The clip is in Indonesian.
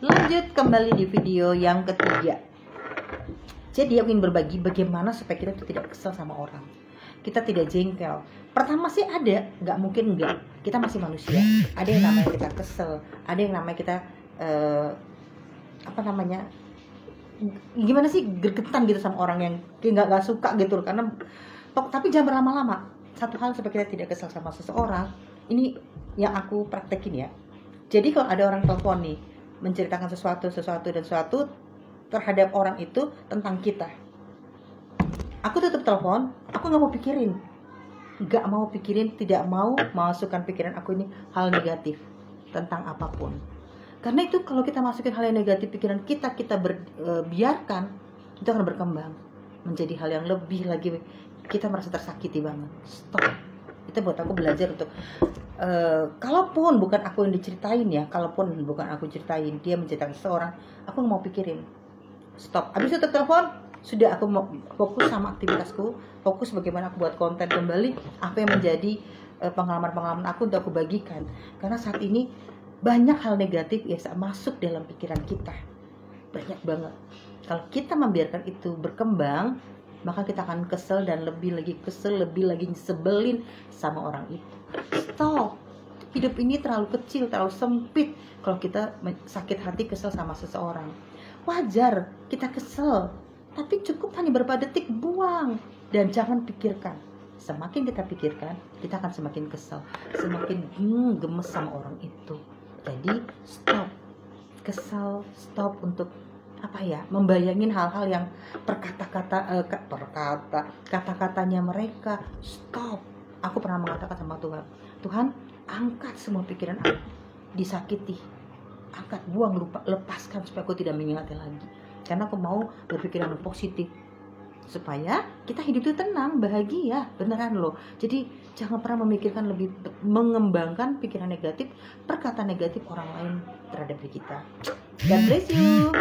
Lanjut kembali di video yang ketiga. Jadi aku ingin berbagi bagaimana supaya kita tuh tidak kesel sama orang, kita tidak jengkel. Pertama sih ada, nggak mungkin enggak, kita masih manusia. Ada yang namanya kita kesel, ada yang namanya kita gimana sih, gergetan gitu sama orang yang nggak suka gitu. Karena tapi jangan berlama-lama. Satu hal supaya kita tidak kesel sama seseorang, ini yang aku praktekin ya. Jadi kalau ada orang telepon nih menceritakan sesuatu terhadap orang itu tentang kita, aku tutup telepon, aku nggak mau pikirin, tidak mau masukkan pikiran aku ini hal negatif tentang apapun. Karena itu kalau kita masukin hal yang negatif pikiran kita biarkan, itu akan berkembang menjadi hal yang lebih lagi, kita merasa tersakiti banget. Stop. Itu buat aku belajar untuk kalaupun bukan aku yang diceritain ya, dia menceritakan seseorang, aku nggak mau pikirin. Stop. Habis itu telepon, sudah aku mau fokus sama aktivitasku, fokus bagaimana aku buat konten kembali, apa yang menjadi pengalaman aku untuk aku bagikan. Karena saat ini banyak hal negatif yang masuk dalam pikiran kita, banyak banget. Kalau kita membiarkan itu berkembang, maka kita akan kesel dan lebih lagi nyebelin sama orang itu. Stop. Hidup ini terlalu kecil, terlalu sempit kalau kita sakit hati kesel sama seseorang. Wajar kita kesel, tapi cukup hanya beberapa detik, buang dan jangan pikirkan. Semakin kita pikirkan, kita akan semakin kesel, semakin gemes sama orang itu. Jadi stop kesel, stop untuk membayangin hal-hal yang kata-katanya mereka. Stop. Aku pernah mengatakan sama Tuhan, Tuhan, angkat semua pikiran aku disakiti, angkat, buang, lepaskan supaya aku tidak mengingatnya lagi. Karena aku mau berpikiran positif supaya kita hidup itu tenang, bahagia, beneran loh. Jadi jangan pernah mengembangkan pikiran negatif, perkataan negatif orang lain terhadap diri kita. God bless you.